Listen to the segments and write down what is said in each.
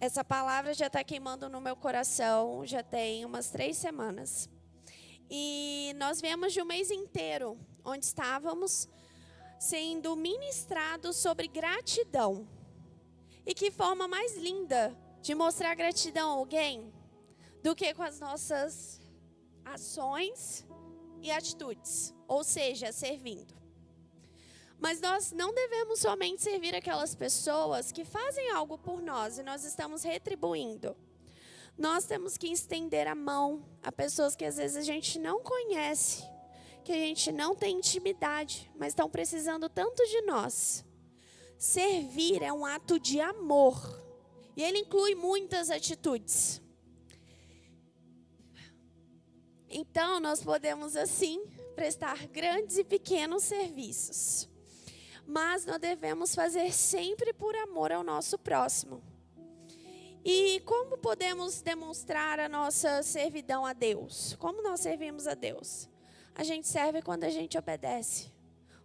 Essa palavra já está queimando no meu coração, já tem umas 3 semanas. E nós viemos de um mês inteiro, onde estávamos sendo ministrados sobre gratidão. E que forma mais linda de mostrar gratidão a alguém do que com as nossas ações e atitudes, ou seja, servindo. Mas nós não devemos somente servir aquelas pessoas que fazem algo por nós e nós estamos retribuindo. Nós temos que estender a mão a pessoas que às vezes a gente não conhece, que a gente não tem intimidade, mas estão precisando tanto de nós. Servir é um ato de amor e ele inclui muitas atitudes. Então, nós podemos assim prestar grandes e pequenos serviços. Mas nós devemos fazer sempre por amor ao nosso próximo. E como podemos demonstrar a nossa servidão a Deus? Como nós servimos a Deus? A gente serve quando a gente obedece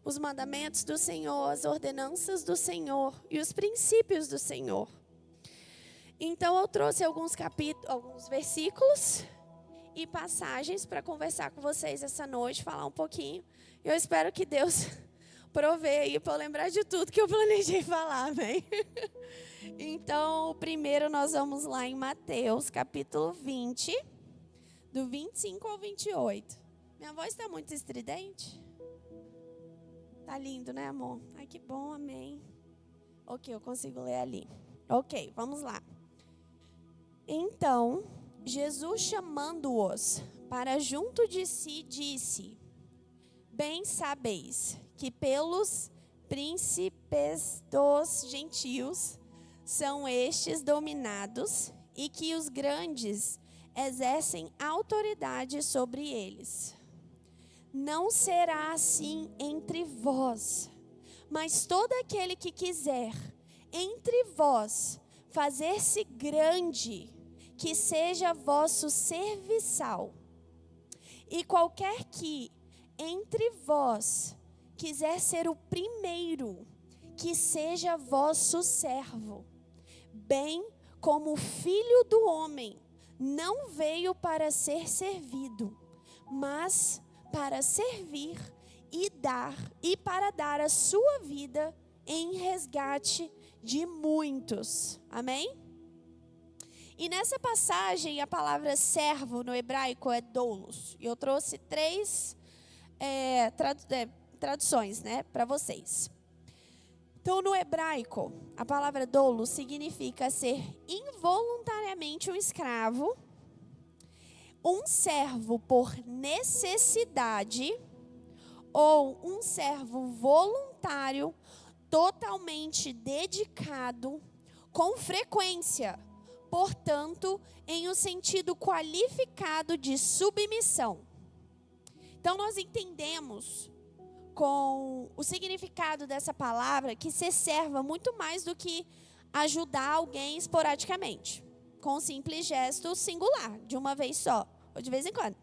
os mandamentos do Senhor, as ordenanças do Senhor e os princípios do Senhor. Então eu trouxe alguns versículos e passagens para conversar com vocês essa noite, falar um pouquinho. Eu espero que Deus provê aí para eu lembrar de tudo que eu planejei falar, amém? Então, primeiro nós vamos lá em Mateus, capítulo 20, do 25 ao 28. Minha voz está muito estridente? Tá lindo, né, amor? Ai, que bom, amém. Ok, eu consigo ler ali. Ok, vamos lá. Então, Jesus, chamando-os para junto de si, disse: Bem sabeis que pelos príncipes dos gentios são estes dominados e que os grandes exercem autoridade sobre eles. Não será assim entre vós, mas todo aquele que quiser entre vós fazer-se grande, que seja vosso serviçal. E qualquer que entre vós quiser ser o primeiro, que seja vosso servo, bem como o Filho do Homem não veio para ser servido, mas para servir e para dar a sua vida em resgate de muitos. Amém? E nessa passagem, a palavra servo no hebraico é doulos. E eu trouxe 3 traduções, né, para vocês. Então, no hebraico, a palavra doulos significa ser involuntariamente um escravo, um servo por necessidade ou um servo voluntário, totalmente dedicado, com frequência, portanto, em um sentido qualificado de submissão. Então, nós entendemos com o significado dessa palavra que ser servo é muito mais do que ajudar alguém esporadicamente, com um simples gesto singular, de uma vez só, ou de vez em quando.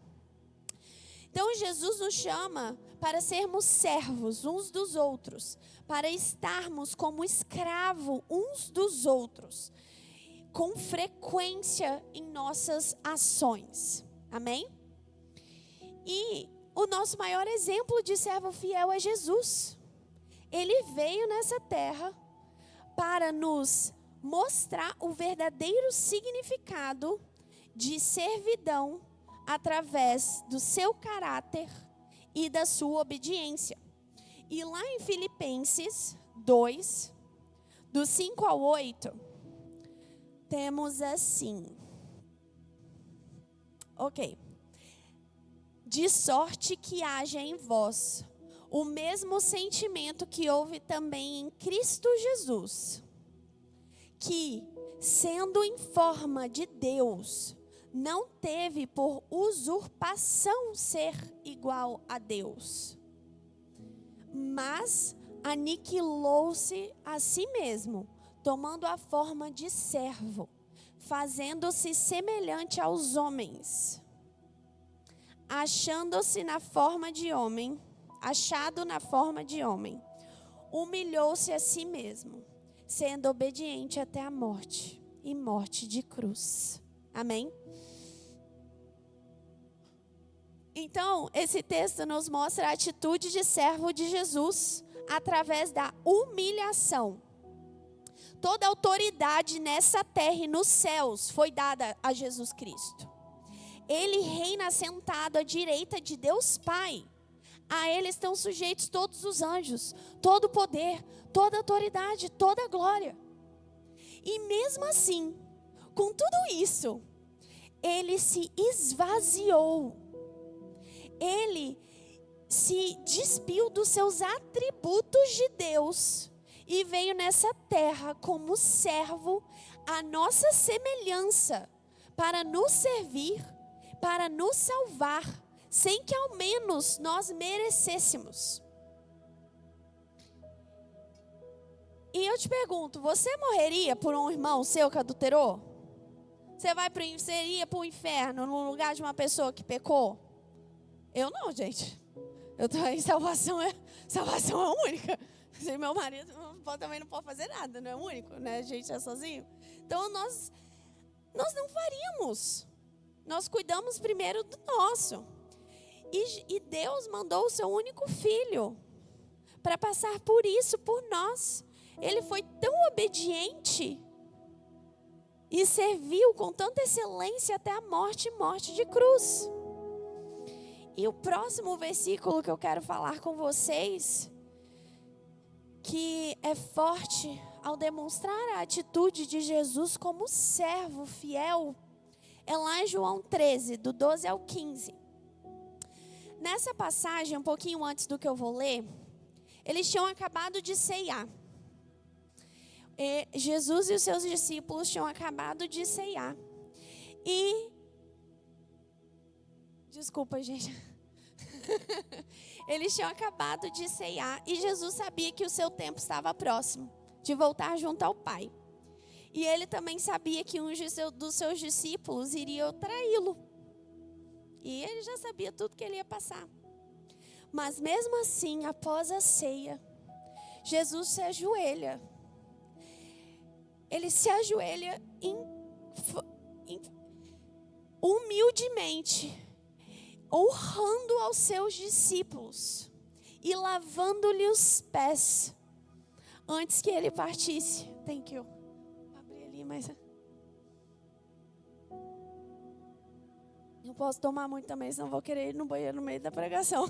Então, Jesus nos chama para sermos servos uns dos outros, para estarmos como escravo uns dos outros, com frequência em nossas ações. Amém? E o nosso maior exemplo de servo fiel é Jesus. Ele veio nessa terra para nos mostrar o verdadeiro significado de servidão através do seu caráter e da sua obediência. E lá em Filipenses 2, do 5 ao 8, temos assim. Ok. De sorte que haja em vós o mesmo sentimento que houve também em Cristo Jesus, que, sendo em forma de Deus, não teve por usurpação ser igual a Deus, mas aniquilou-se a si mesmo, tomando a forma de servo, fazendo-se semelhante aos homens. Achado na forma de homem, humilhou-se a si mesmo, sendo obediente até a morte e morte de cruz. Amém? Então, esse texto nos mostra a atitude de servo de Jesus através da humilhação. Toda autoridade nessa terra e nos céus foi dada a Jesus Cristo. Ele reina sentado à direita de Deus Pai. A ele estão sujeitos todos os anjos, todo o poder, toda a autoridade, toda a glória. E mesmo assim, com tudo isso, ele se esvaziou. Ele se despiu dos seus atributos de Deus e veio nessa terra como servo, à nossa semelhança, para nos servir, para nos salvar, sem que ao menos nós merecêssemos. E eu te pergunto, você morreria por um irmão seu que adulterou? Você iria para o inferno no lugar de uma pessoa que pecou? Eu não, gente. Eu tô aí, salvação é única. Se meu marido também não pode fazer nada, não é único, né? A gente é sozinho. Então nós não faríamos. Nós cuidamos primeiro do nosso. E Deus mandou o seu único filho para passar por isso, por nós. Ele foi tão obediente e serviu com tanta excelência até a morte de cruz. E o próximo versículo que eu quero falar com vocês, que é forte ao demonstrar a atitude de Jesus como servo fiel, é lá em João 13, do 12 ao 15. Nessa passagem, um pouquinho antes do que eu vou ler, eles tinham acabado de ceiar. Jesus e os seus discípulos tinham acabado de ceiar. Desculpa, gente. Eles tinham acabado de ceiar e Jesus sabia que o seu tempo estava próximo de voltar junto ao Pai. E ele também sabia que um dos seus discípulos iria traí-lo. E ele já sabia tudo que ele ia passar. Mas mesmo assim, após a ceia, Jesus se ajoelha. Ele se ajoelha humildemente, honrando aos seus discípulos e lavando-lhe os pés antes que ele partisse. Thank you. Abri ali, mas não posso tomar muito também, senão vou querer ir no banheiro no meio da pregação.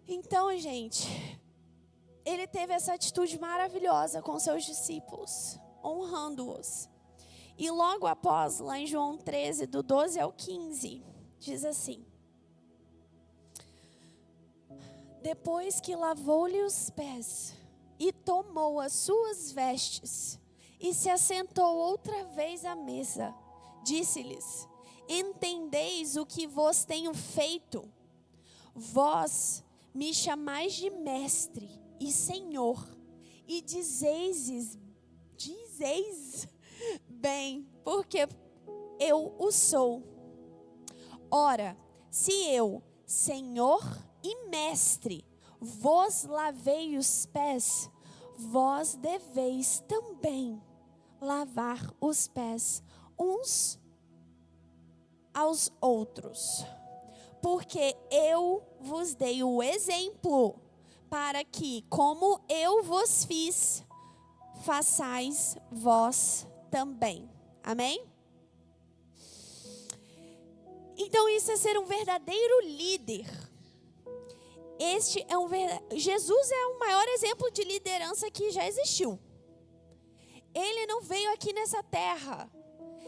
Então, gente, ele teve essa atitude maravilhosa com seus discípulos, honrando-os. E logo após, lá em João 13, do 12 ao 15, diz assim: depois que lavou-lhe os pés e tomou as suas vestes e se assentou outra vez à mesa, disse-lhes: entendeis o que vos tenho feito? Vós me chamais de mestre e senhor, e dizeis bem, porque eu o sou. Ora, se eu, senhor e mestre, vos lavei os pés, vós deveis também lavar os pés uns aos outros. Porque eu vos dei o exemplo, para que, como eu vos fiz, façais vós também. Amém? Então isso é ser um verdadeiro líder. Jesus é o maior exemplo de liderança que já existiu. Ele não veio aqui nessa terra,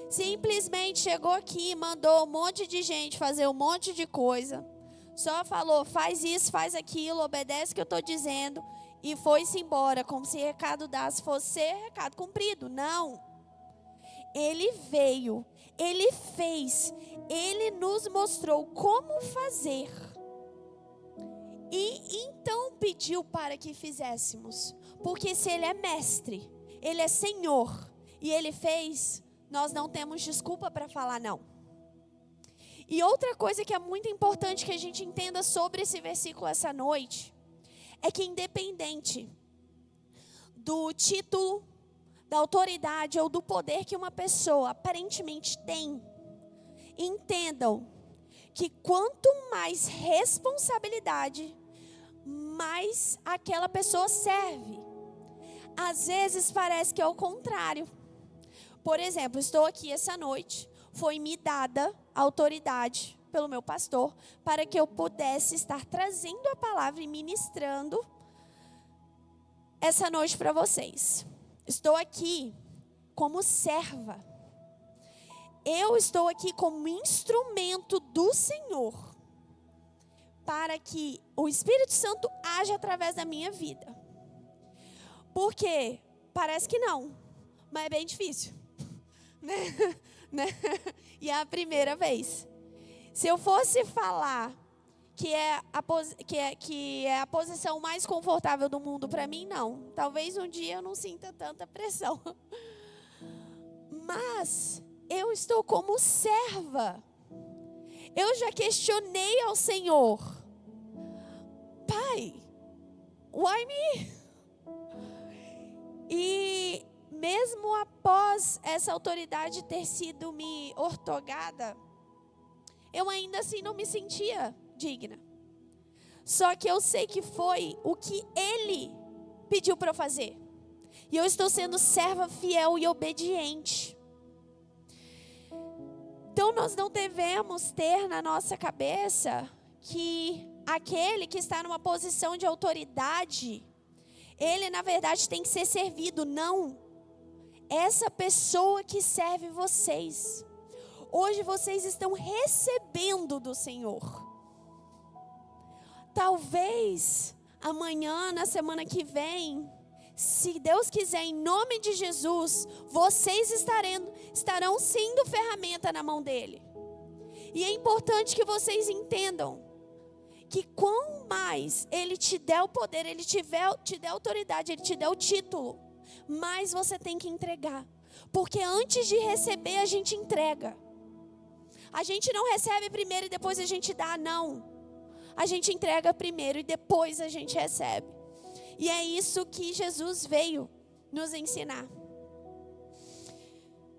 simplesmente chegou aqui, mandou um monte de gente fazer um monte de coisa, só falou, faz isso, faz aquilo, obedece o que eu estou dizendo, e foi-se embora, como se recado dasse, fosse recado cumprido. Não. Ele veio, ele fez, ele nos mostrou como fazer. E então pediu para que fizéssemos. Porque se ele é mestre, ele é senhor, e ele fez, nós não temos desculpa para falar não. E outra coisa que é muito importante que a gente entenda sobre esse versículo essa noite, é que independente do título, da autoridade ou do poder que uma pessoa aparentemente tem, entendam que quanto mais responsabilidade, mais aquela pessoa serve. Às vezes parece que é o contrário. Por exemplo, estou aqui essa noite, foi me dada autoridade pelo meu pastor para que eu pudesse estar trazendo a palavra e ministrando essa noite para vocês. Estou aqui como serva. Eu estou aqui como instrumento do Senhor para que o Espírito Santo haja através da minha vida. Porque parece que não, mas é bem difícil. Né? E é a primeira vez. Se eu fosse falar que é a posição mais confortável do mundo para mim, não. Talvez um dia eu não sinta tanta pressão. Mas eu estou como serva. Eu já questionei ao Senhor. Pai, why me? E mesmo após essa autoridade ter sido me ortogada, eu ainda assim não me sentia digna. Só que eu sei que foi o que Ele pediu para eu fazer. E eu estou sendo serva fiel e obediente. Então nós não devemos ter na nossa cabeça que aquele que está numa posição de autoridade, ele na verdade tem que ser servido. Não. Essa pessoa que serve vocês. Hoje vocês estão recebendo do Senhor. Talvez amanhã, na semana que vem, se Deus quiser, em nome de Jesus, vocês estarão sendo ferramenta na mão dele. E é importante que vocês entendam que quanto mais ele te der o poder, ele te der autoridade, ele te der o título, mais você tem que entregar. Porque antes de receber, a gente entrega. A gente não recebe primeiro e depois a gente dá, não. A gente entrega primeiro e depois a gente recebe. E é isso que Jesus veio nos ensinar.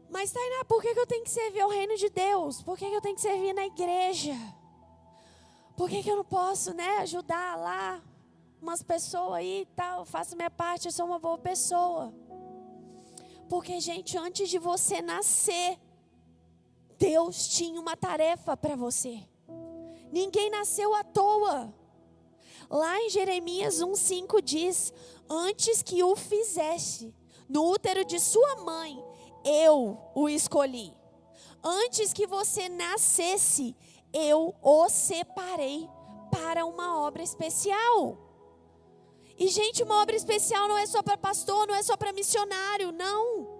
Mas, Tainá, por que eu tenho que servir ao reino de Deus? Por que eu tenho que servir na igreja? Por que eu não posso, ajudar lá umas pessoas aí e tal? Faço minha parte, eu sou uma boa pessoa. Porque, gente, antes de você nascer, Deus tinha uma tarefa para você. Ninguém nasceu à toa. Lá em Jeremias 1:5 diz: antes que o fizeste no útero de sua mãe, eu o escolhi. Antes que você nascesse, eu o separei para uma obra especial. E, gente, uma obra especial não é só para pastor, não é só para missionário, não.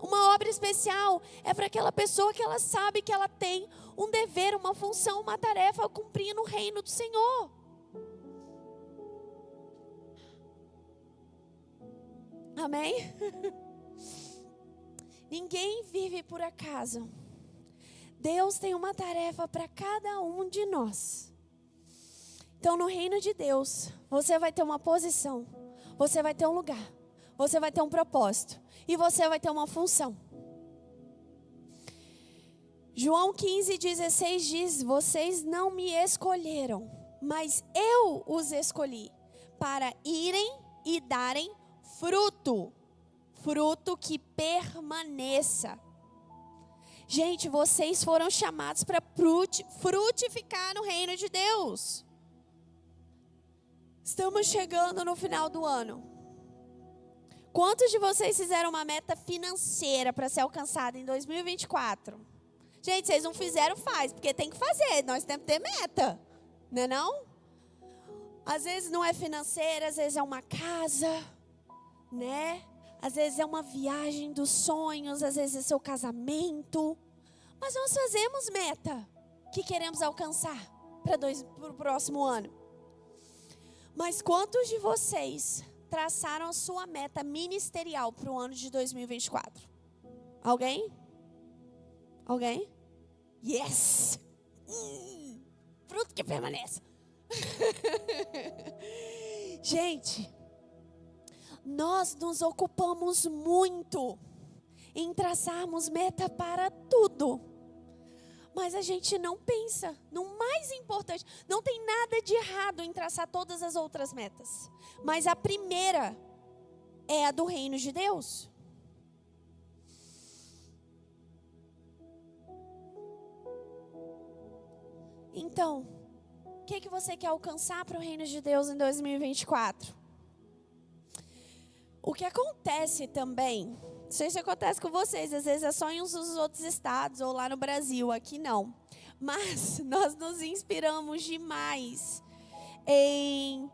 Uma obra especial é para aquela pessoa que ela sabe que ela tem um dever, uma função, uma tarefa a cumprir no reino do Senhor. Amém? Ninguém vive por acaso. Deus tem uma tarefa para cada um de nós. Então, no reino de Deus, você vai ter uma posição, você vai ter um lugar, você vai ter um propósito e você vai ter uma função. João 15:16 diz: vocês não me escolheram, mas eu os escolhi para irem e darem fruto, fruto que permaneça. Gente, vocês foram chamados para frutificar no reino de Deus. Estamos chegando no final do ano. Quantos de vocês fizeram uma meta financeira para ser alcançada em 2024? Gente, vocês não fizeram, faz, porque tem que fazer. Nós temos que ter meta, não é não? Às vezes não é financeira, às vezes é uma casa, né? Às vezes é uma viagem dos sonhos, às vezes é seu casamento. Mas nós fazemos meta que queremos alcançar para o próximo ano. Mas quantos de vocês traçaram a sua meta ministerial para o ano de 2024? Alguém? Alguém? Yes! Fruto que permaneça. Gente, Nós nos ocupamos muito em traçarmos meta para tudo. Mas a gente não pensa no mais importante. Não tem nada de errado em traçar todas as outras metas. Mas a primeira é a do reino de Deus. Então, o que você quer alcançar para o reino de Deus em 2024? O que acontece também, não sei se acontece com vocês, às vezes é só em uns dos outros estados ou lá no Brasil, aqui não. Mas nós nos inspiramos demais em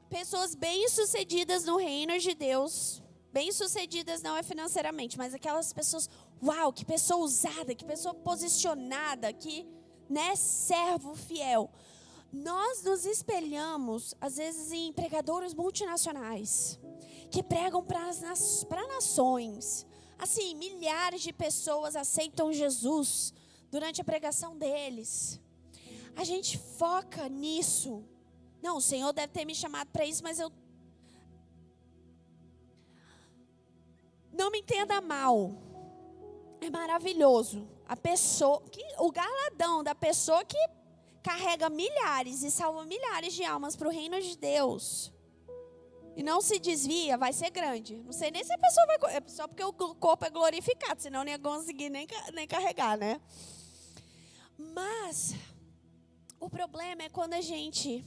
pessoas bem-sucedidas no reino de Deus. Bem-sucedidas não é financeiramente, mas aquelas pessoas, uau, que pessoa ousada, que pessoa posicionada, que, né, servo fiel. Nós nos espelhamos, às vezes, em pregadores multinacionais, que pregam para nações. Assim, milhares de pessoas aceitam Jesus durante a pregação deles. A gente foca nisso. Não, o Senhor deve ter me chamado para isso, mas eu... Não me entenda mal. É maravilhoso. A pessoa, o galardão da pessoa que carrega milhares e salva milhares de almas para o reino de Deus e não se desvia, vai ser grande. Não sei nem se a pessoa vai... É só porque o corpo é glorificado, senão nem ia conseguir nem carregar, né? Mas o problema é quando a gente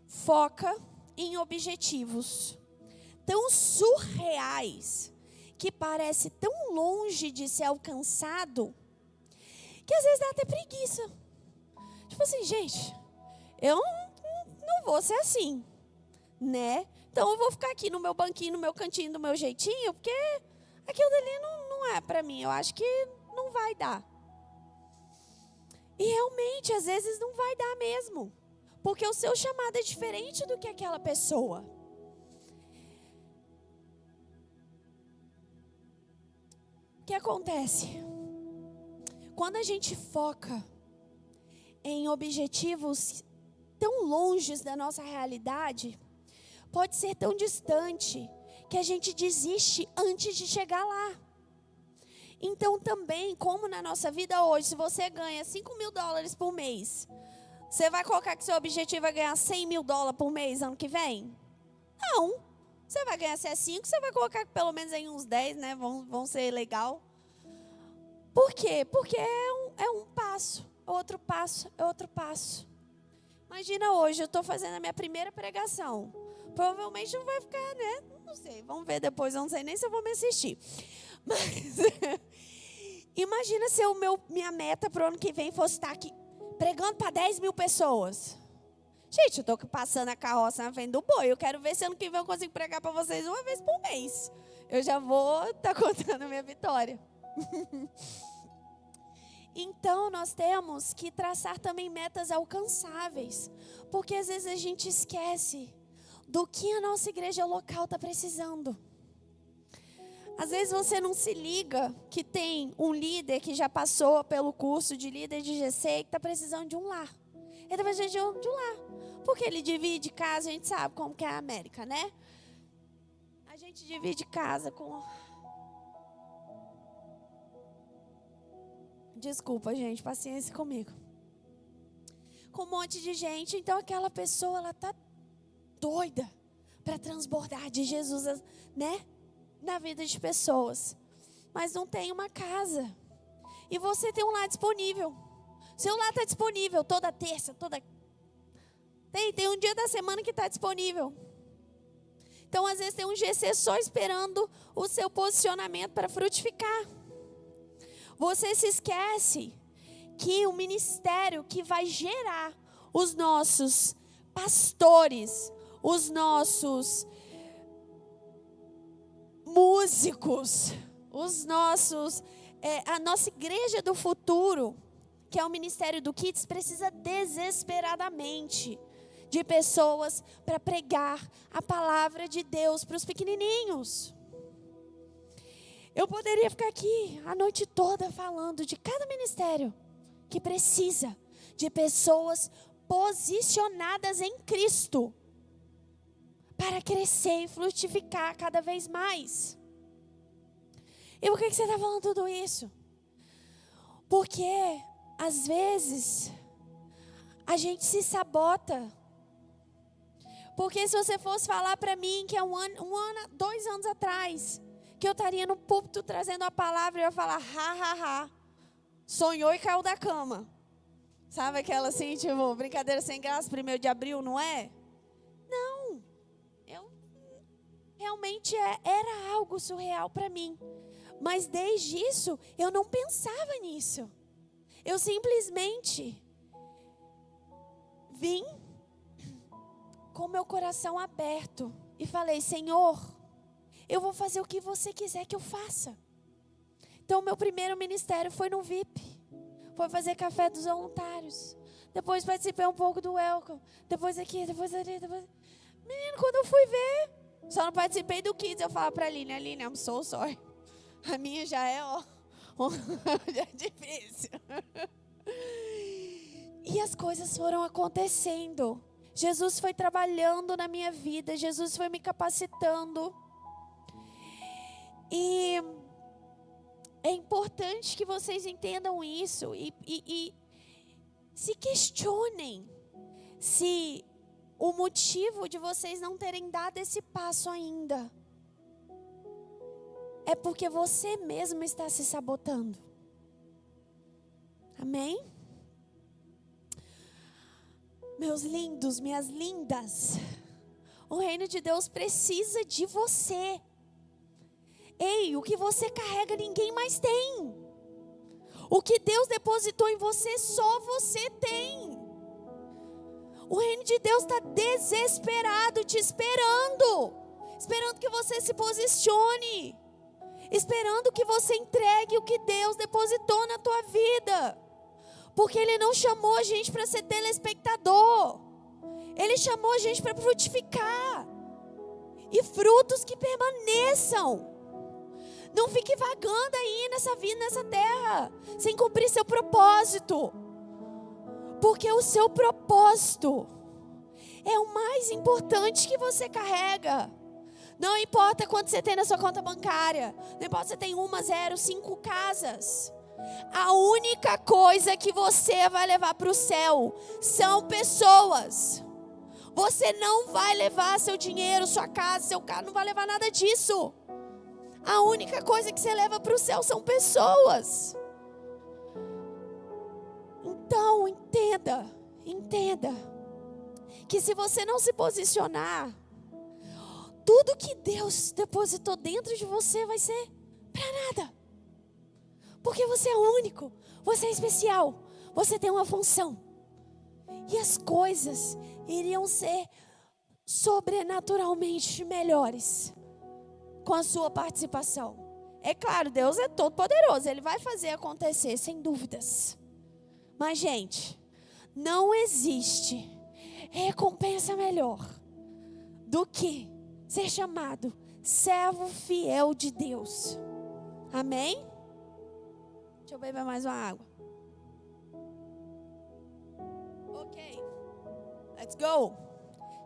foca em objetivos tão surreais, que parece tão longe de ser alcançado, que às vezes dá até preguiça. Tipo assim, gente, eu não vou ser assim, né? Então eu vou ficar aqui no meu banquinho, no meu cantinho, do meu jeitinho, porque aquilo dali não é para mim. Eu acho que não vai dar. E realmente, às vezes não vai dar mesmo. Porque o seu chamado é diferente do que aquela pessoa. O que acontece? Quando a gente foca em objetivos tão longes da nossa realidade, pode ser tão distante que a gente desiste antes de chegar lá. Então também, como na nossa vida hoje, se você ganha $5.000 por mês, você vai colocar que seu objetivo é ganhar $100.000 por mês ano que vem? Não. Você vai ganhar se é 5, você vai colocar pelo menos em uns 10, né? Vão ser legal. Por quê? Porque é um passo, outro passo, é outro passo. Imagina hoje, eu estou fazendo a minha primeira pregação. Provavelmente não vai ficar, né? Não sei, vamos ver depois, eu não sei nem se eu vou me assistir. Mas imagina se minha meta para o ano que vem fosse estar aqui pregando para 10.000 pessoas. Gente, eu estou passando a carroça na frente do boi. Eu quero ver se ano que vem eu consigo pregar para vocês uma vez por mês. Eu já vou estar contando a minha vitória. Então, nós temos que traçar também metas alcançáveis. Porque às vezes a gente esquece do que a nossa igreja local está precisando. Às vezes você não se liga que tem um líder que já passou pelo curso de líder de GC e que está precisando de um lar. Ele está precisando de um lar. Porque ele divide casa, a gente sabe como que é a América, né? A gente divide casa com... Desculpa, gente, paciência comigo. Com um monte de gente, então aquela pessoa, ela está doida para transbordar de Jesus, né? Na vida de pessoas. Mas não tem uma casa. E você tem um lar disponível. Seu lar está disponível toda terça, Tem um dia da semana que está disponível. Então, às vezes, tem um GC só esperando o seu posicionamento para frutificar. Você se esquece que o ministério que vai gerar os nossos pastores, os nossos músicos, a nossa igreja do futuro, que é o ministério do Kids, precisa desesperadamente de pessoas para pregar a palavra de Deus para os pequenininhos. Eu poderia ficar aqui a noite toda falando de cada ministério que precisa de pessoas posicionadas em Cristo para crescer e frutificar cada vez mais. E por que você está falando tudo isso? Porque, às vezes, a gente se sabota. Porque se você fosse falar para mim que há 2 anos atrás, que eu estaria no púlpito trazendo a palavra, eu ia falar, sonhou e caiu da cama. Sabe aquela assim, tipo, brincadeira sem graça, 1º de abril, não é? Não. Realmente era algo surreal para mim. Mas desde isso, eu não pensava nisso. Eu simplesmente vim com meu coração aberto e falei, Senhor, eu vou fazer o que você quiser que eu faça. Então, meu primeiro ministério foi no VIP. Foi fazer café dos voluntários. Depois participei um pouco do Welcome. Depois aqui, depois ali, depois... Menino, quando eu fui ver, só não participei do Kids. Eu falava pra Aline, I'm so sorry. A minha já é, já é difícil. E as coisas foram acontecendo. Jesus foi trabalhando na minha vida. Jesus foi me capacitando. E é importante que vocês entendam isso e se questionem se o motivo de vocês não terem dado esse passo ainda é porque você mesmo está se sabotando. Amém? Meus lindos, minhas lindas, o reino de Deus precisa de você. Ei, o que você carrega ninguém mais tem. O que Deus depositou em você, só você tem. O reino de Deus está desesperado, te esperando. Esperando que você se posicione. Esperando que você entregue o que Deus depositou na tua vida. Porque Ele não chamou a gente para ser telespectador. Ele chamou a gente para frutificar. E frutos que permaneçam. Não fique vagando aí nessa vida, nessa terra, sem cumprir seu propósito. Porque o seu propósito é o mais importante que você carrega. Não importa quanto você tem na sua conta bancária. Não importa se você tem 1, 0, 5 casas. A única coisa que você vai levar para o céu são pessoas. Você não vai levar seu dinheiro, sua casa, seu carro, não vai levar nada disso. A única coisa que você leva para o céu são pessoas. Então, entenda, que se você não se posicionar, tudo que Deus depositou dentro de você vai ser para nada. Porque você é único, você é especial, você tem uma função. E as coisas iriam ser sobrenaturalmente melhores com a sua participação. É claro, Deus é todo poderoso, Ele vai fazer acontecer, sem dúvidas. Mas, gente, não existe recompensa melhor do que ser chamado servo fiel de Deus. Amém? Deixa eu beber mais uma água. Ok. Let's go.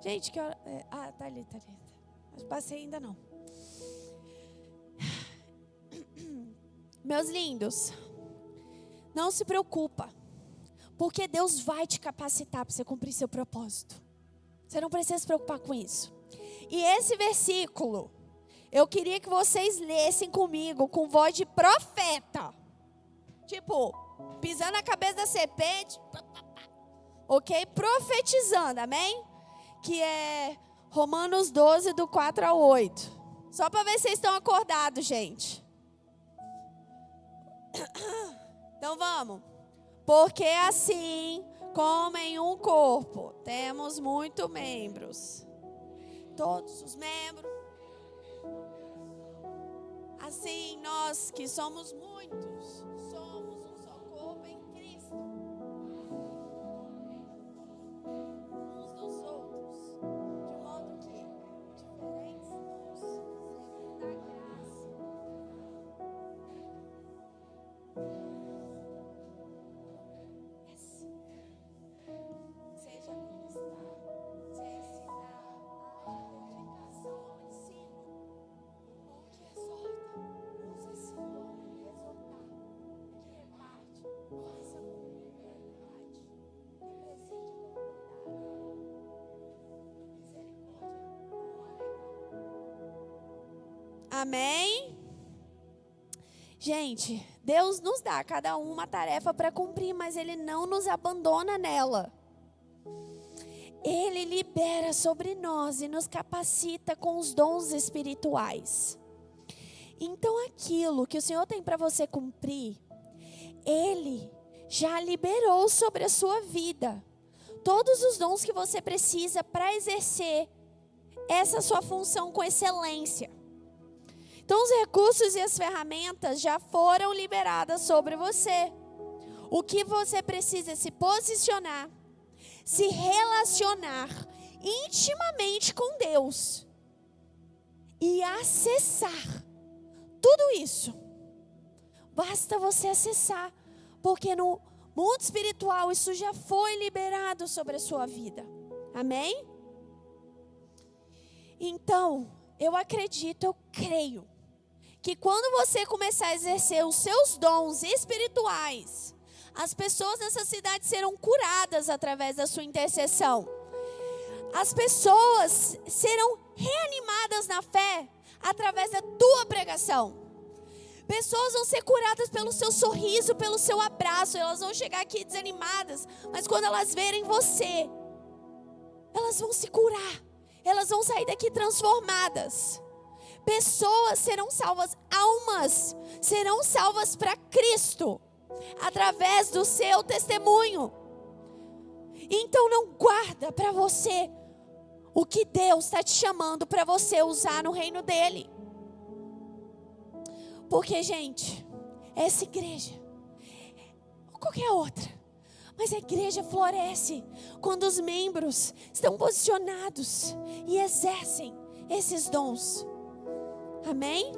Gente, que hora... tá ali. Mas passei ainda não. Meus lindos, não se preocupa, porque Deus vai te capacitar para você cumprir seu propósito. Você não precisa se preocupar com isso. E esse versículo, eu queria que vocês lessem comigo com voz de profeta. Tipo, pisando na cabeça da serpente, ok? Profetizando, amém? Que é Romanos 12, do 4 ao 8. Só para ver se vocês estão acordados, gente. Então vamos. Porque assim como em um corpo temos muitos membros, todos os membros, assim nós que somos muitos, somos um só corpo em Cristo, uns dos outros, de modo que diferentes dons segundo a graça. Seja ministrado, seja ensinado a Amém? Gente, Deus nos dá cada um uma tarefa para cumprir, mas Ele não nos abandona nela. Ele libera sobre nós e nos capacita com os dons espirituais. Então aquilo que o Senhor tem para você cumprir, Ele já liberou sobre a sua vida. Todos os dons que você precisa para exercer essa sua função com excelência. Então os recursos e as ferramentas já foram liberadas sobre você. O que você precisa é se posicionar, se relacionar intimamente com Deus e acessar tudo isso. Basta você acessar, porque no mundo espiritual isso já foi liberado sobre a sua vida. Amém? Então, eu acredito, eu creio que quando você começar a exercer os seus dons espirituais, as pessoas nessa cidade serão curadas através da sua intercessão. As pessoas serão reanimadas na fé através da tua pregação. Pessoas vão ser curadas pelo seu sorriso, pelo seu abraço. Elas vão chegar aqui desanimadas, mas quando elas verem você, elas vão se curar. Elas vão sair daqui transformadas. Pessoas serão salvas, almas serão salvas para Cristo, através do seu testemunho. Então não guarda para você o que Deus está te chamando para você usar no reino dele. Porque, gente, essa igreja, ou qualquer outra, mas a igreja floresce quando os membros estão posicionados e exercem esses dons. Amém?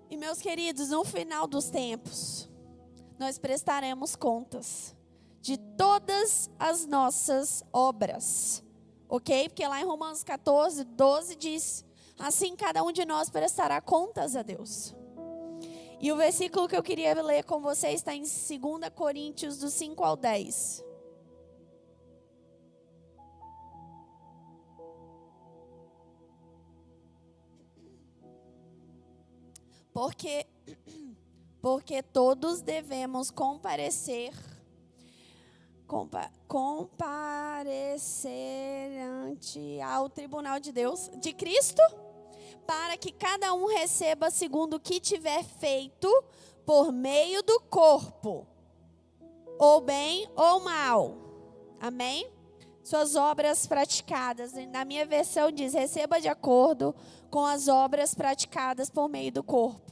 E meus queridos, no final dos tempos, nós prestaremos contas de todas as nossas obras. Ok? Porque lá em Romanos 14, 12 diz: assim cada um de nós prestará contas a Deus. E o versículo que eu queria ler com vocês está em 2 Coríntios, do 5 ao 10. Porque todos devemos comparecer ante ao tribunal de Deus, de Cristo, para que cada um receba segundo o que tiver feito por meio do corpo, ou bem ou mal. Amém? Suas obras praticadas. Na minha versão diz: receba de acordo com as obras praticadas por meio do corpo.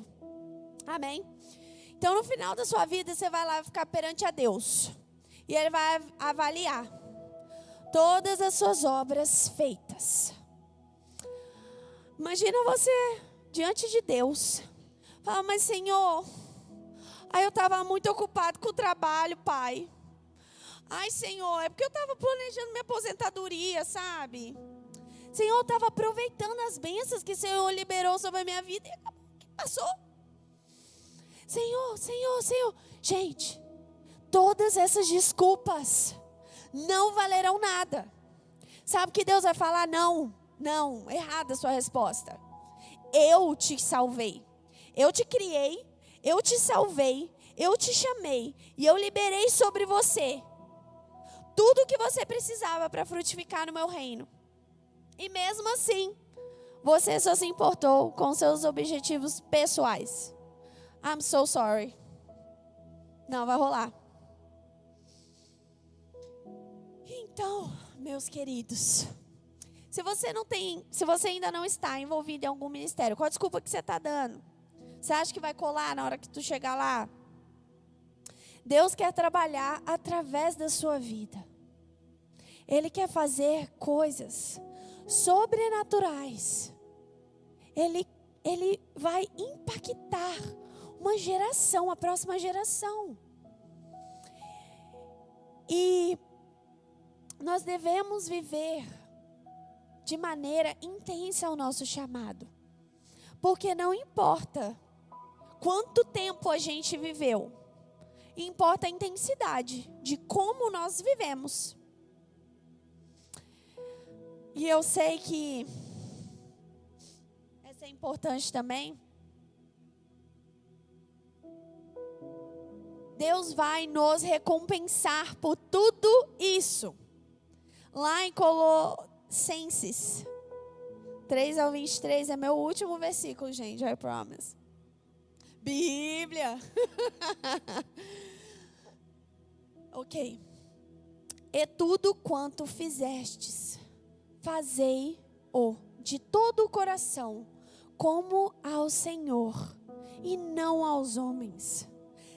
Amém? Então no final da sua vida você vai lá ficar perante a Deus. E Ele vai avaliar todas as suas obras feitas. Imagina você diante de Deus. Fala: mas Senhor, eu estava muito ocupado com o trabalho, Pai. Ai, Senhor, é porque eu estava planejando minha aposentadoria, sabe? Senhor, eu estava aproveitando as bênçãos que o Senhor liberou sobre a minha vida e acabou que passou. Senhor, Senhor, Senhor. Gente, todas essas desculpas não valerão nada. Sabe o que Deus vai falar? Não, errada a sua resposta. Eu te salvei. Eu te criei, eu te salvei, eu te chamei e eu liberei sobre você tudo o que você precisava para frutificar no meu reino. E mesmo assim, você só se importou com seus objetivos pessoais. I'm so sorry. Não vai rolar. Então, meus queridos, se você ainda não está envolvido em algum ministério, qual a desculpa que você está dando? Você acha que vai colar na hora que tu chegar lá? Deus quer trabalhar através da sua vida. Ele quer fazer coisas sobrenaturais. Ele vai impactar uma geração, a próxima geração. E nós devemos viver de maneira intensa o nosso chamado. Porque não importa quanto tempo a gente viveu, importa a intensidade de como nós vivemos. E eu sei que essa é importante também. Deus vai nos recompensar por tudo isso. Lá em Colossenses 3:23 é meu último versículo, gente, I promise. Bíblia. Ok. E tudo quanto fizestes, fazei-o de todo o coração, como ao Senhor, e não aos homens,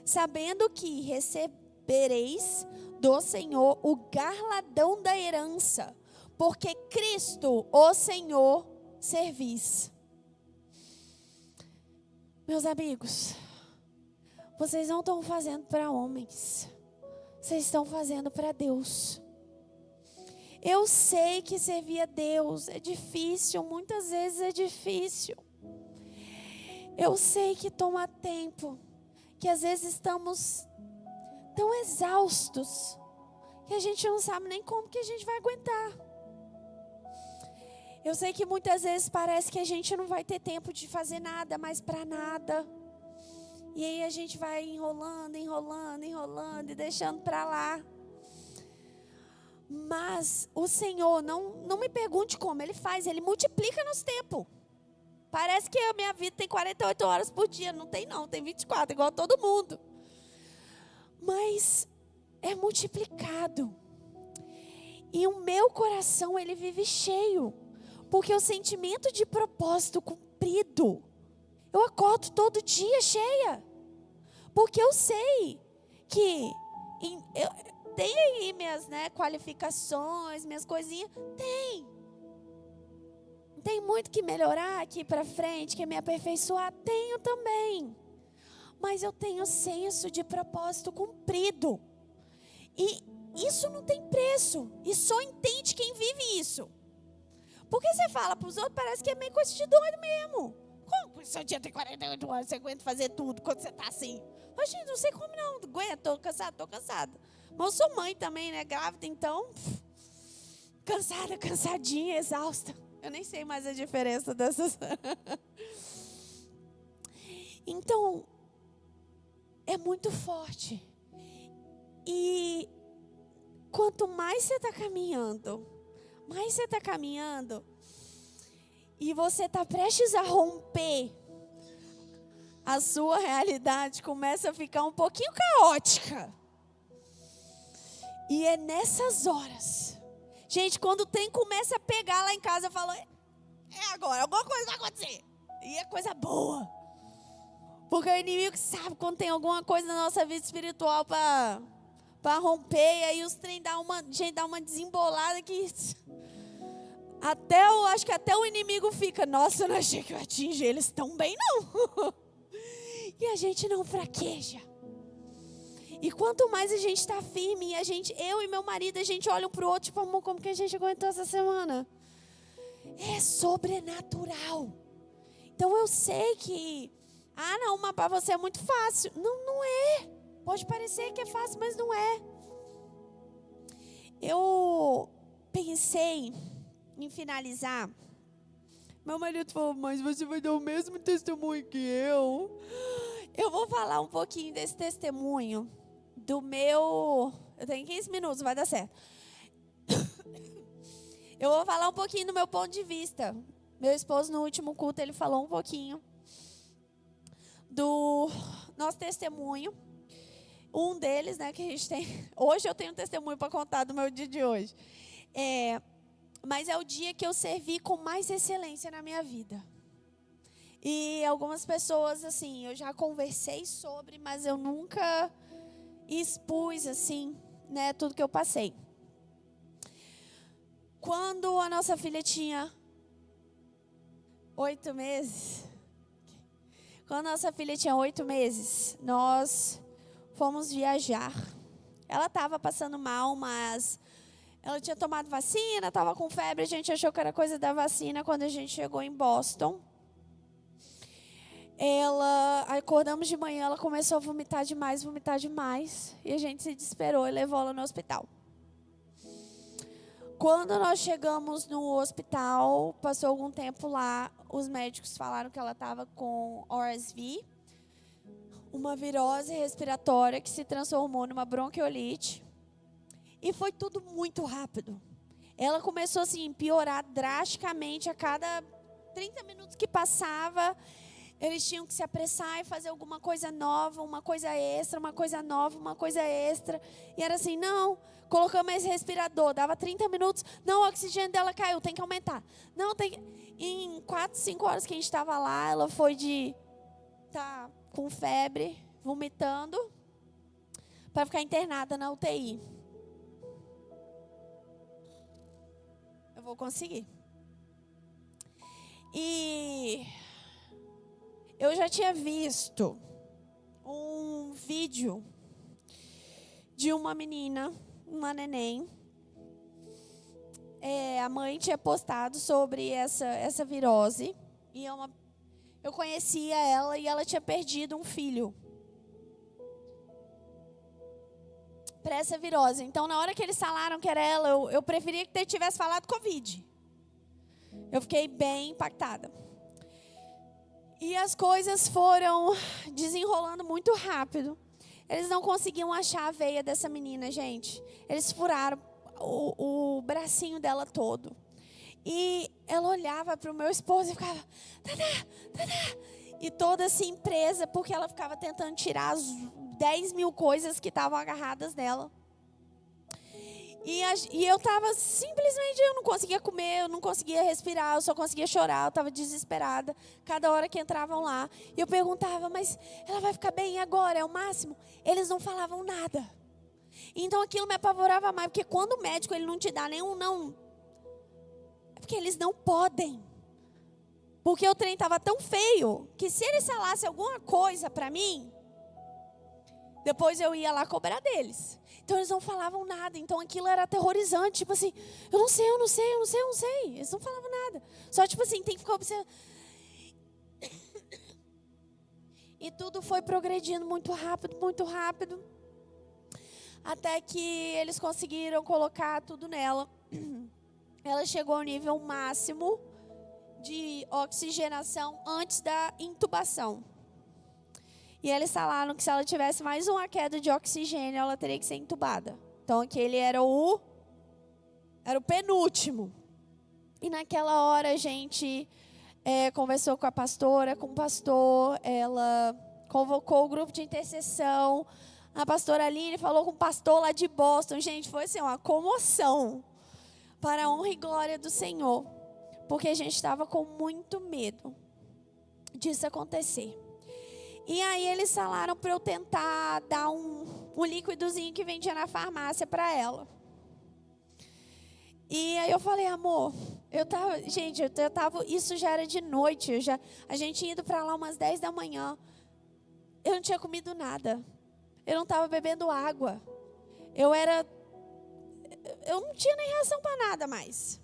sabendo que recebereis do Senhor o galardão da herança, porque Cristo, o Senhor, servis. Meus amigos, vocês não estão fazendo para homens, vocês estão fazendo para Deus. Eu sei que servir a Deus é difícil, muitas vezes é difícil. Eu sei que toma tempo, que às vezes estamos tão exaustos, que a gente não sabe nem como que a gente vai aguentar. Eu sei que muitas vezes parece que a gente não vai ter tempo de fazer nada, mais para nada. E aí a gente vai enrolando e deixando para lá. Mas o Senhor, não me pergunte como, Ele faz, Ele multiplica nos tempos. Parece que a minha vida tem 48 horas por dia, não tem não, tem 24, igual todo mundo. Mas é multiplicado. E o meu coração, ele vive cheio. Porque o sentimento de propósito cumprido, eu acordo todo dia cheia. Porque eu sei que tem aí minhas qualificações, minhas coisinhas. Tem muito que melhorar aqui para frente, que me aperfeiçoar. Tenho também. Mas eu tenho senso de propósito cumprido. E isso não tem preço. E só entende quem vive isso. Porque você fala para os outros, parece que é meio coisa de doido mesmo. Como seu dia tem 48 horas, você aguenta fazer tudo quando você está assim? Mas, gente, não sei como não. Aguento, estou cansada. Mas eu sou mãe também, né? Grávida, então. Cansada, cansadinha, exausta. Eu nem sei mais a diferença dessas. Então, é muito forte. E quanto mais você está caminhando, e você está prestes a romper, a sua realidade começa a ficar um pouquinho caótica. E é nessas horas. Gente, quando o trem começa a pegar lá em casa, eu falo, é agora, alguma coisa vai acontecer. E é coisa boa. Porque o inimigo sabe quando tem alguma coisa na nossa vida espiritual para romper. E aí os trem dá uma desembolada que acho que até o inimigo fica, nossa, eu não achei que eu atingi eles tão bem não. E a gente não fraqueja. E quanto mais a gente está firme, eu e meu marido, a gente olha um para o outro, tipo, amor, como que a gente aguentou essa semana? É sobrenatural. Então eu sei que, não, mas para você é muito fácil. Não é. Pode parecer que é fácil, mas não é. Eu pensei em finalizar. Meu marido falou, mas você vai dar o mesmo testemunho que eu. Eu vou falar um pouquinho desse testemunho. Eu tenho 15 minutos, vai dar certo. Eu vou falar um pouquinho do meu ponto de vista. Meu esposo, no último culto, ele falou um pouquinho do nosso testemunho. Um deles, que a gente tem. Hoje eu tenho um testemunho para contar do meu dia de hoje. Mas é o dia que eu servi com mais excelência na minha vida. E algumas pessoas, assim, eu já conversei sobre, mas eu nunca expus, assim, tudo que eu passei. Quando a nossa filha tinha 8 meses, nós fomos viajar. Ela estava passando mal, mas ela tinha tomado vacina, estava com febre, a gente achou que era coisa da vacina. Quando a gente chegou em Boston, acordamos de manhã, ela começou a vomitar demais, e a gente se desesperou e levou ela no hospital. Quando nós chegamos no hospital, passou algum tempo lá, os médicos falaram que ela estava com RSV, uma virose respiratória que se transformou numa bronquiolite. E foi tudo muito rápido. Ela começou assim, a piorar drasticamente a cada 30 minutos que passava. Eles tinham que se apressar e fazer alguma coisa nova, uma coisa extra, uma coisa nova, uma coisa extra. E era assim, não, colocamos esse respirador, dava 30 minutos, não, o oxigênio dela caiu, tem que aumentar. Não, tem que... Em 4, 5 horas que a gente estava lá, ela foi de estar com febre, vomitando, para ficar internada na UTI. Eu vou conseguir. E eu já tinha visto um vídeo de uma menina, uma neném. A mãe tinha postado sobre essa virose. E eu conhecia ela e ela tinha perdido um filho para essa virose. Então, na hora que eles falaram que era ela, eu preferia que ele tivesse falado Covid. Eu fiquei bem impactada. E as coisas foram desenrolando muito rápido. Eles não conseguiam achar a veia dessa menina, gente. Eles furaram o bracinho dela todo. E ela olhava para o meu esposo e ficava... E toda assim presa, porque ela ficava tentando tirar as 10 mil coisas que estavam agarradas nela. E eu estava simplesmente, eu não conseguia comer, eu não conseguia respirar, eu só conseguia chorar, eu estava desesperada. Cada hora que entravam lá, eu perguntava, mas ela vai ficar bem agora, é o máximo? Eles não falavam nada. Então aquilo me apavorava mais, porque quando o médico ele não te dá nenhum não, é porque eles não podem. Porque o trem estava tão feio, que se eles falassem alguma coisa para mim, depois eu ia lá cobrar deles. Então eles não falavam nada. Então aquilo era aterrorizante. Tipo assim, eu não sei. Eles não falavam nada. Só tipo assim, tem que ficar observando. E tudo foi progredindo muito rápido. Até que eles conseguiram colocar tudo nela. Ela chegou ao nível máximo de oxigenação antes da intubação. E eles falaram que se ela tivesse mais uma queda de oxigênio, ela teria que ser entubada. Então, aquele era o penúltimo. E naquela hora, a gente conversou com a pastora, com o pastor. Ela convocou o grupo de intercessão. A pastora Aline falou com o pastor lá de Boston. Gente, foi assim, uma comoção. Para a honra e glória do Senhor. Porque a gente estava com muito medo disso acontecer. E aí eles falaram para eu tentar dar um líquidozinho que vendia na farmácia para ela. E aí eu falei, amor, isso já era de noite, a gente indo para lá umas 10 da manhã. Eu não tinha comido nada. Eu não estava bebendo água. Eu não tinha nem reação para nada mais.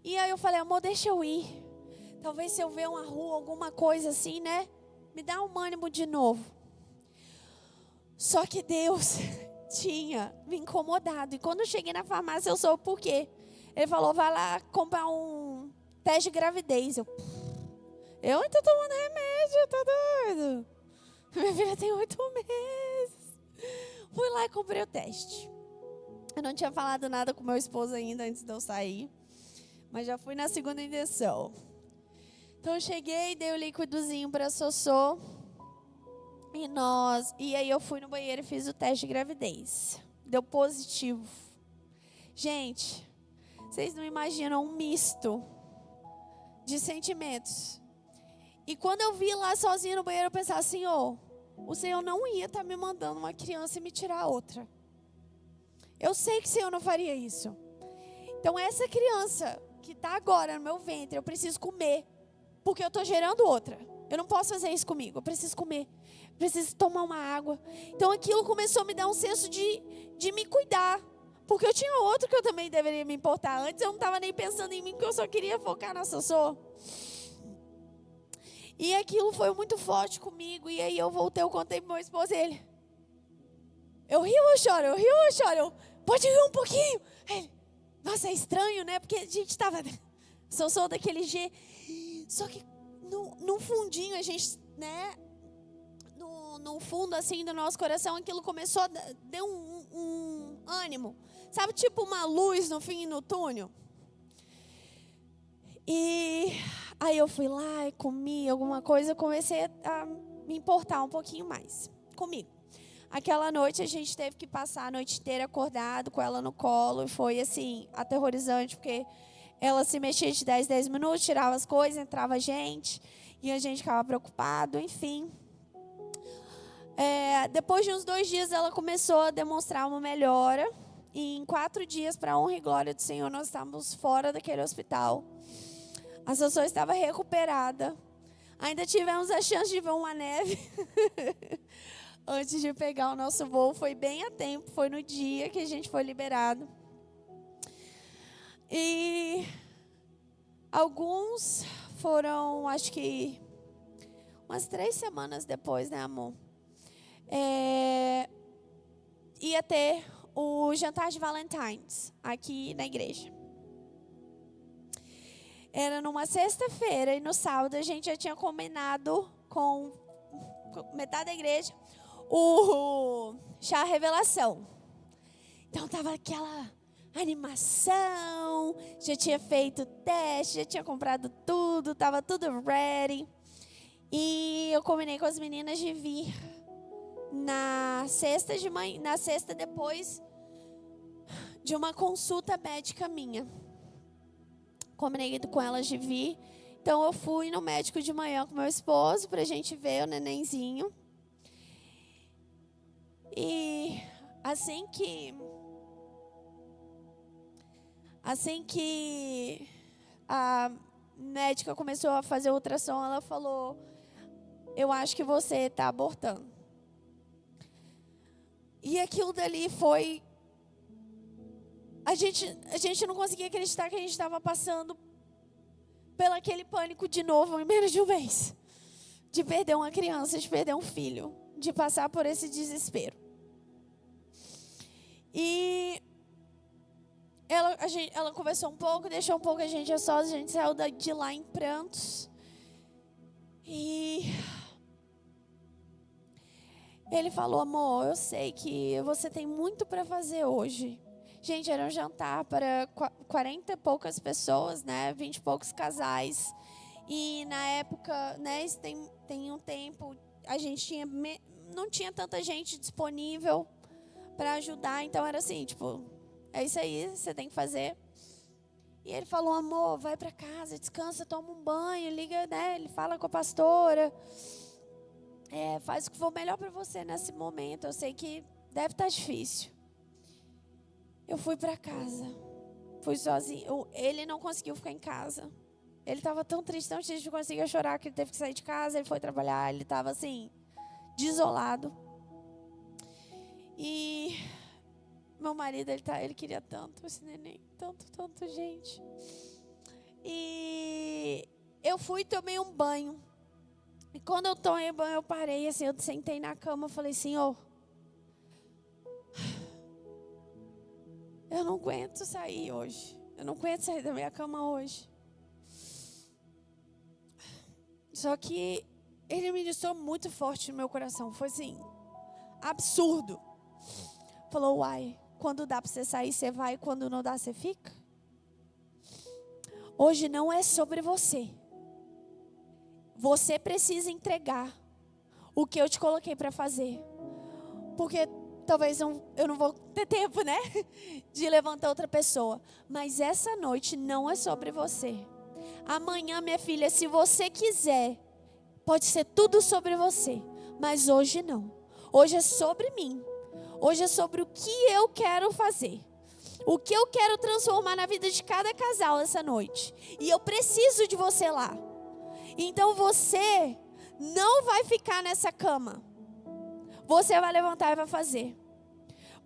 E aí eu falei, amor, deixa eu ir. Talvez se eu ver uma rua, alguma coisa assim, né? Me dá um ânimo de novo. Só que Deus tinha me incomodado. E quando eu cheguei na farmácia, eu soube por quê. Ele falou, vai lá comprar um teste de gravidez. Eu tô tomando remédio, tô doido. Minha filha tem 8 meses. Fui lá e comprei o teste. Eu não tinha falado nada com meu esposo ainda antes de eu sair. Mas já fui na segunda injeção. Então eu cheguei, dei o líquidozinho para Sossô. E aí eu fui no banheiro e fiz o teste de gravidez. Deu positivo. Gente, vocês não imaginam um misto de sentimentos. E quando eu vi lá sozinha no banheiro, eu pensava, Senhor, o Senhor não ia estar me mandando uma criança e me tirar outra. Eu sei que o Senhor não faria isso. Então essa criança que está agora no meu ventre, eu preciso comer. Porque eu estou gerando outra. Eu não posso fazer isso comigo. Eu preciso comer. Eu preciso tomar uma água. Então aquilo começou a me dar um senso de me cuidar. Porque eu tinha outro que eu também deveria me importar. Antes eu não estava nem pensando em mim, porque eu só queria focar na Sossô. E aquilo foi muito forte comigo. E aí eu voltei, eu contei pro meu esposo e ele. Eu rio ou choro? Pode rir um pouquinho. Ele, Nossa, é estranho, né? Porque a gente tava... Sou daquele jeito. Só que no fundinho, a gente, né? No fundo, assim, do nosso coração, aquilo começou a dar um ânimo. Sabe, tipo uma luz no fim do túnel? E aí eu fui lá e comi alguma coisa, comecei a me importar um pouquinho mais comigo. Aquela noite a gente teve que passar a noite inteira acordado com ela no colo. E foi assim, aterrorizante, porque ela se mexia de 10 minutos, tirava as coisas, entrava gente. E a gente ficava preocupado, enfim. Depois de uns 2 dias ela começou a demonstrar uma melhora. E em 4 dias, para a honra e glória do Senhor, nós estávamos fora daquele hospital. A Sossô estava recuperada. Ainda tivemos a chance de ver uma neve antes de pegar o nosso voo. Foi bem a tempo, foi no dia que a gente foi liberado. E alguns foram, acho que, umas 3 semanas depois, né, amor? Ia ter o jantar de Valentine's aqui na igreja. Era numa sexta-feira e no sábado a gente já tinha combinado com metade da igreja o chá revelação. Então tava aquela animação, já tinha feito teste, já tinha comprado tudo, tava tudo ready. E eu combinei com as meninas de vir na sexta de manhã, na sexta depois de uma consulta médica minha. Combinei com elas de vir. Então eu fui no médico de manhã com meu esposo pra gente ver o nenenzinho. E assim que a médica começou a fazer o ultrassom, ela falou: eu acho que você está abortando. E aquilo dali foi... A gente não conseguia acreditar que a gente estava passando pelo aquele pânico de novo em menos de um mês. De perder uma criança, de perder um filho. De passar por esse desespero. E ela conversou um pouco, deixou um pouco a gente a sós, a gente saiu de lá em prantos. E ele falou: amor, eu sei que você tem muito para fazer hoje. Gente, era um jantar para 40 e poucas pessoas, né? 20 e poucos casais. E na época, né? Tem um tempo, a gente não tinha tanta gente disponível para ajudar. Então era assim, tipo, é isso aí, você tem que fazer. E ele falou: amor, vai para casa, descansa, toma um banho, liga, né? Ele fala com a pastora. Faz o que for melhor para você nesse momento. Eu sei que deve estar difícil. Eu fui para casa. Fui sozinho. Ele não conseguiu ficar em casa. Ele estava tão triste de conseguir chorar, que ele teve que sair de casa. Ele foi trabalhar. Ele estava assim, desolado. E meu marido, ele queria tanto esse neném. Tanto, gente. E eu fui e tomei um banho. E quando eu tomei banho, eu parei assim, eu sentei na cama, falei: Senhor, eu não aguento sair hoje. Eu não aguento sair da minha cama hoje. Só que ele ministrou muito forte no meu coração. Foi assim, absurdo. Falou: uai, quando dá para você sair, você vai. Quando não dá, você fica. Hoje não é sobre você. Você precisa entregar o que eu te coloquei para fazer. Porque talvez eu não vou ter tempo, né? De levantar outra pessoa. Mas essa noite não é sobre você. Amanhã, minha filha, se você quiser, pode ser tudo sobre você. Mas hoje não. Hoje é sobre mim. Hoje é sobre o que eu quero fazer. O que eu quero transformar na vida de cada casal essa noite. E eu preciso de você lá. Então você não vai ficar nessa cama. Você vai levantar e vai fazer.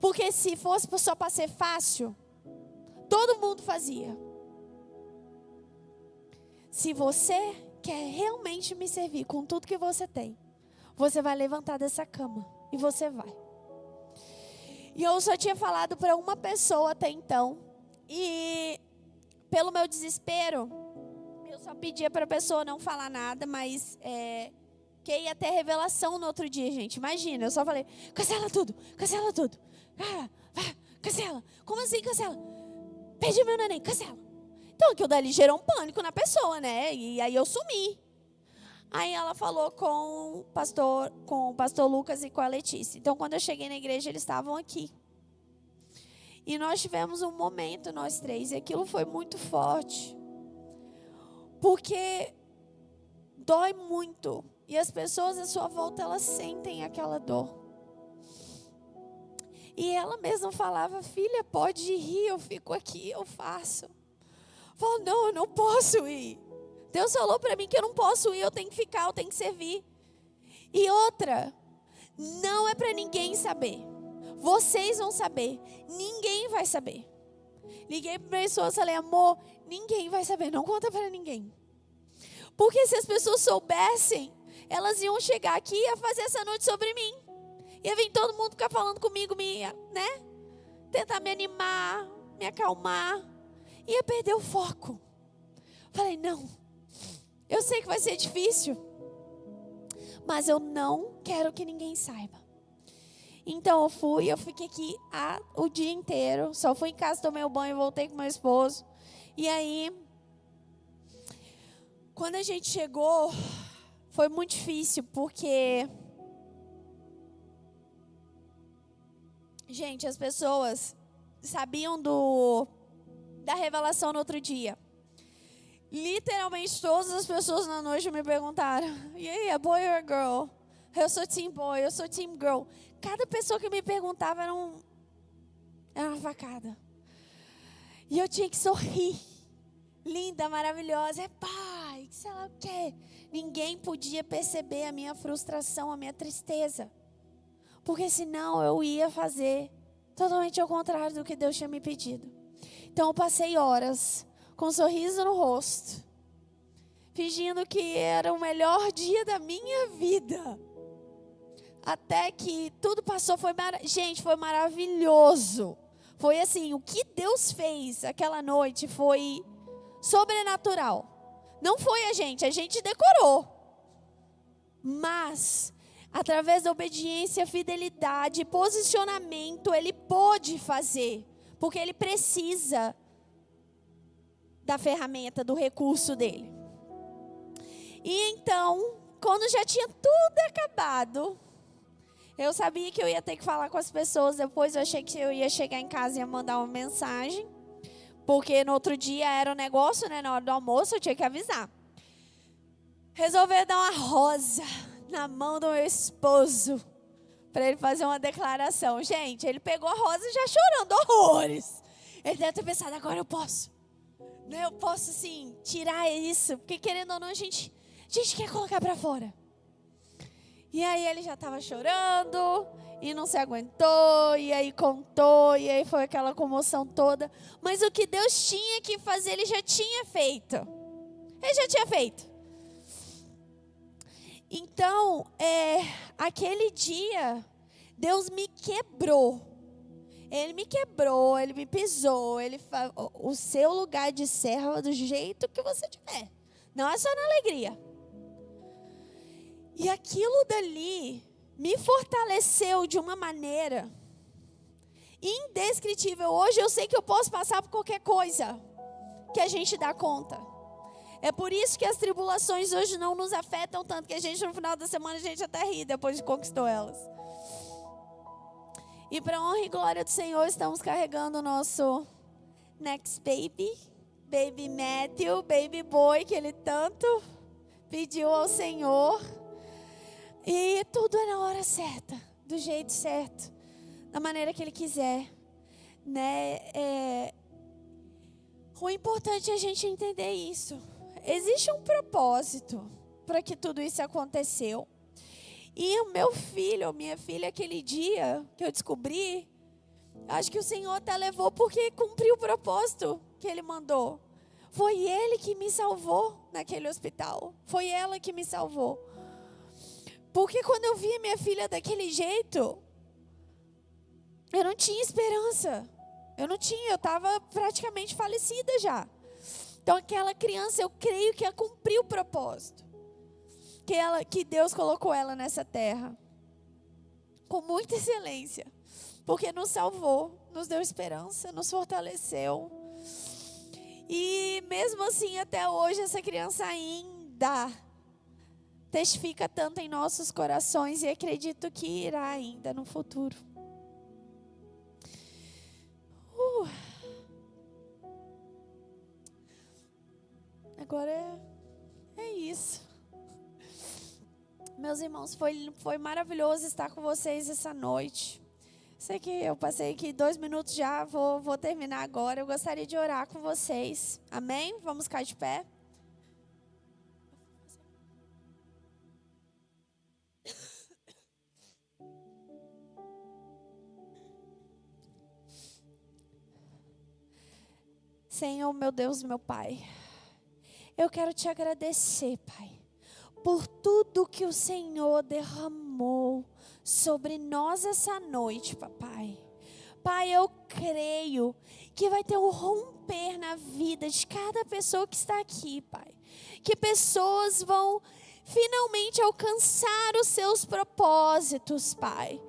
Porque se fosse só para ser fácil, todo mundo fazia. Se você quer realmente me servir com tudo que você tem, você vai levantar dessa cama e você vai. E eu só tinha falado para uma pessoa até então. E pelo meu desespero, eu só pedia para a pessoa não falar nada, mas que ia ter revelação no outro dia, gente. Imagina, eu só falei, cancela tudo. Cara, cancela. Como assim cancela? Perdi meu neném, cancela. Então aquilo dali gerou um pânico na pessoa, né? E aí eu sumi. Aí ela falou com o pastor Lucas e com a Letícia. Então quando eu cheguei na igreja, eles estavam aqui. E nós tivemos um momento, nós três, e aquilo foi muito forte. Porque dói muito. E as pessoas à sua volta, elas sentem aquela dor. E ela mesma falava, filha, pode ir, eu fico aqui, eu faço. Falou, não, eu não posso ir. Deus falou para mim que eu não posso ir, eu tenho que ficar, eu tenho que servir. E outra, não é para ninguém saber. Vocês vão saber, ninguém vai saber. Liguei para a pessoa e falei, amor, ninguém vai saber, não conta para ninguém. Porque se as pessoas soubessem, elas iam chegar aqui e ia fazer essa noite sobre mim. Ia vir todo mundo ficar falando comigo, né? Tentar me animar, me acalmar. Ia perder o foco. Falei, não. Eu sei que vai ser difícil. Mas eu não quero que ninguém saiba. Então eu fiquei aqui o dia inteiro. Só fui em casa, tomei o banho, voltei com meu esposo. E aí, quando a gente chegou, foi muito difícil, porque... Gente, as pessoas sabiam da revelação no outro dia. Literalmente todas as pessoas na noite me perguntaram, e aí, é boy or girl? Eu sou team boy, eu sou team girl. Cada pessoa que me perguntava era uma facada. E eu tinha que sorrir. Linda, maravilhosa, é pai, sei lá o quê. Ninguém podia perceber a minha frustração, a minha tristeza. Porque senão eu ia fazer totalmente ao contrário do que Deus tinha me pedido. Então eu passei horas com um sorriso no rosto, fingindo que era o melhor dia da minha vida. Até que tudo passou, gente, foi maravilhoso. Foi assim, o que Deus fez aquela noite foi sobrenatural. Não foi a gente decorou. Mas, através da obediência, fidelidade, posicionamento, Ele pôde fazer. Porque Ele precisa da ferramenta, do recurso dele. E então, quando já tinha tudo acabado, eu sabia que eu ia ter que falar com as pessoas. Depois eu achei que eu ia chegar em casa e ia mandar uma mensagem. Porque no outro dia era um negócio, né? Na hora do almoço eu tinha que avisar. Resolvi dar uma rosa na mão do meu esposo para ele fazer uma declaração. Gente, ele pegou a rosa já chorando horrores. Ele deve ter pensado, agora eu posso. Eu posso, assim, tirar isso. Porque querendo ou não, a gente quer colocar para fora. E aí ele já estava chorando e não se aguentou, e aí contou, e aí foi aquela comoção toda. Mas o que Deus tinha que fazer, Ele já tinha feito. Ele já tinha feito. Então, aquele dia, Deus me quebrou. Ele me quebrou, Ele me pisou. O seu lugar de serva do jeito que você tiver. Não é só na alegria. E aquilo dali me fortaleceu de uma maneira indescritível. Hoje eu sei que eu posso passar por qualquer coisa que a gente dá conta. É por isso que as tribulações hoje não nos afetam tanto, que a gente no final da semana a gente até ri depois de conquistou elas. E para honra e glória do Senhor, estamos carregando o nosso next baby Matthew, baby boy, que ele tanto pediu ao Senhor. E tudo é na hora certa, do jeito certo, da maneira que Ele quiser, né? O importante é a gente entender isso. Existe um propósito para que tudo isso aconteceu. E o meu filho, minha filha, aquele dia que eu descobri, acho que o Senhor até levou porque cumpriu o propósito que Ele mandou. Foi Ele que me salvou naquele hospital. Foi ela que me salvou. Porque quando eu vi minha filha daquele jeito, eu não tinha esperança. Eu não tinha, eu estava praticamente falecida já. Então aquela criança, eu creio que ia cumprir o propósito. Que Deus colocou ela nessa terra. Com muita excelência. Porque nos salvou, nos deu esperança, nos fortaleceu. E mesmo assim, até hoje, essa criança ainda testifica tanto em nossos corações. E acredito que irá ainda no futuro. Agora é isso. Meus irmãos, foi maravilhoso estar com vocês essa noite. Sei que eu passei aqui 2 minutos já, vou terminar agora. Eu gostaria de orar com vocês. Amém? Vamos ficar de pé. Senhor, meu Deus, meu Pai, eu quero te agradecer, Pai, por tudo que o Senhor derramou sobre nós essa noite, papai. Pai, eu creio que vai ter um romper na vida de cada pessoa que está aqui, Pai. Que pessoas vão finalmente alcançar os seus propósitos, Pai.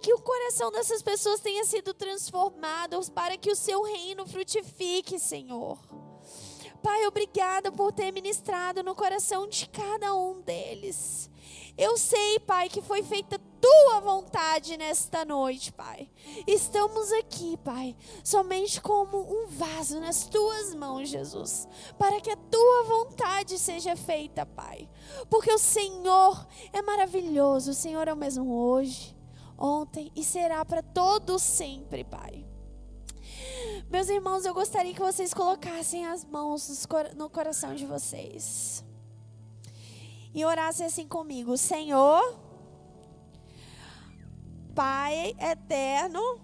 Que o coração dessas pessoas tenha sido transformado para que o seu reino frutifique, Senhor. Pai, obrigada por ter ministrado no coração de cada um deles. Eu sei, Pai, que foi feita tua vontade nesta noite, Pai. Estamos aqui, Pai, somente como um vaso nas tuas mãos, Jesus, para que a tua vontade seja feita, Pai. Porque o Senhor é maravilhoso, o Senhor é o mesmo hoje, ontem e será para todos sempre, Pai. Meus irmãos, eu gostaria que vocês colocassem as mãos no coração de vocês e orassem assim comigo. Senhor, Pai eterno,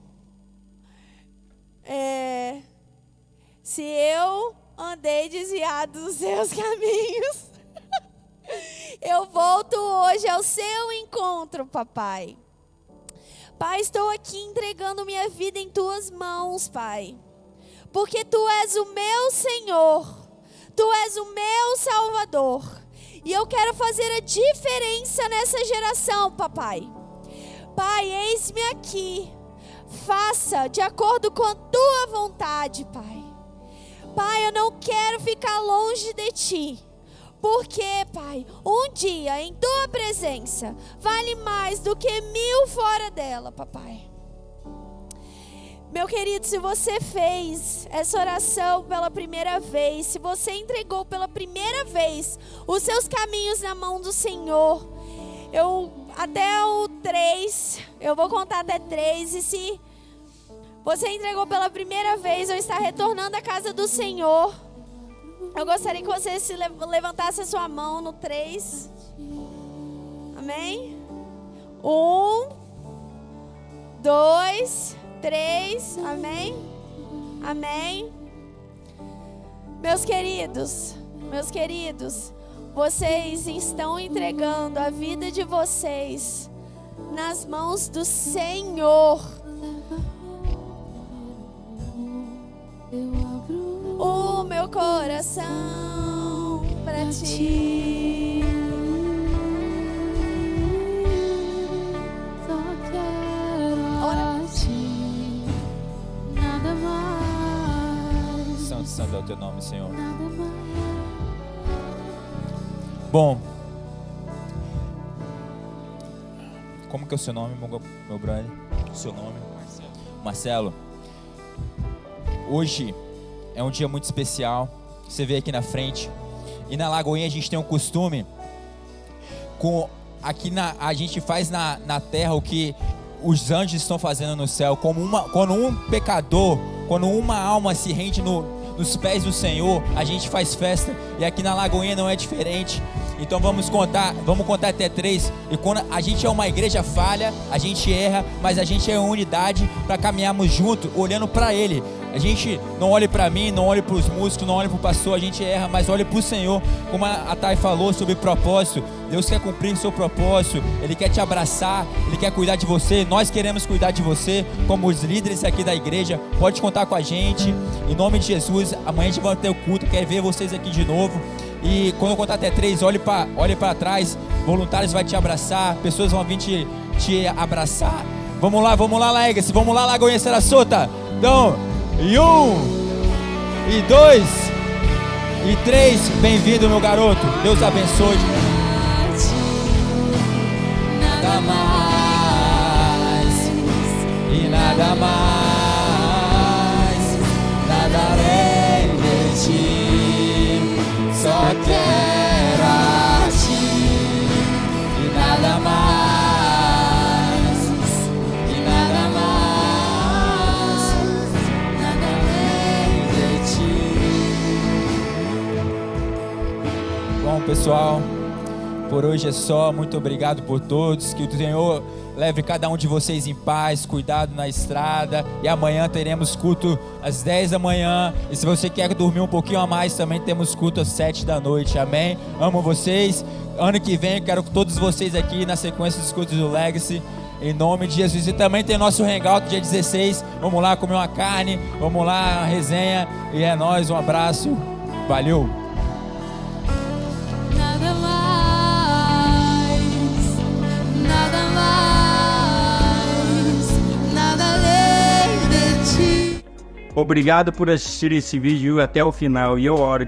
se eu andei desviado dos seus caminhos, eu volto hoje ao seu encontro, papai. Pai, estou aqui entregando minha vida em tuas mãos, Pai. Porque tu és o meu Senhor. Tu és o meu Salvador. E eu quero fazer a diferença nessa geração, papai. Pai, eis-me aqui. Faça de acordo com a tua vontade, Pai. Pai, eu não quero ficar longe de ti. Porque, Pai, um dia em tua presença vale mais do que 1000 fora dela, papai. Meu querido, se você fez essa oração pela primeira vez, se você entregou pela primeira vez os seus caminhos na mão do Senhor, até o 3, eu vou contar até 3, e se você entregou pela primeira vez ou está retornando à casa do Senhor, eu gostaria que você levantasse a sua mão no 3. Amém? 1, 2, 3. Amém? Amém? Meus queridos, vocês estão entregando a vida de vocês nas mãos do Senhor. O meu coração pra ti. Só quero a ti, nada mais. Santo é o teu nome, Senhor. Nada mais. Bom, como que é o seu nome, meu brother? O seu nome? Marcelo. Hoje é um dia muito especial. Você vê aqui na frente. E na Lagoinha a gente tem um costume. A gente faz na terra o que os anjos estão fazendo no céu. Quando um pecador, quando uma alma se rende nos pés do Senhor, a gente faz festa. E aqui na Lagoinha não é diferente. Então vamos contar até 3. E quando a gente é uma igreja falha, a gente erra, mas a gente é unidade para caminharmos junto, olhando para Ele. A gente não olha para mim, não olha para os músicos, não olha para o pastor, a gente erra, mas olha para o Senhor. Como a Thay falou sobre propósito, Deus quer cumprir o seu propósito, Ele quer te abraçar, Ele quer cuidar de você, nós queremos cuidar de você, como os líderes aqui da igreja. Pode contar com a gente, em nome de Jesus. Amanhã a gente vai ter o culto, quer ver vocês aqui de novo. E quando eu contar até 3, olhe para trás, voluntários vão te abraçar, pessoas vão vir te abraçar. Vamos lá, Legacy, vamos lá, Lagoinha Sarasota. Então, e 1, e 2, e 3, bem-vindo, meu garoto, Deus abençoe. Nada mais, e nada mais, nada além de ti, só quero a ti, e nada mais, e nada mais, nada além de ti. Bom, pessoal, por hoje é só. Muito obrigado por todos. Que o Senhor leve cada um de vocês em paz, cuidado na estrada. E amanhã teremos culto às 10 da manhã. E se você quer dormir um pouquinho a mais, também temos culto às 7 da noite. Amém? Amo vocês. Ano que vem eu quero todos vocês aqui na sequência dos cultos do Legacy, em nome de Jesus. E também tem nosso hangout dia 16. Vamos lá comer uma carne, vamos lá, uma resenha. E é nóis, um abraço. Valeu! Nada mais, nada mais, nada além de ti. Obrigado por assistir esse vídeo até o final e eu oro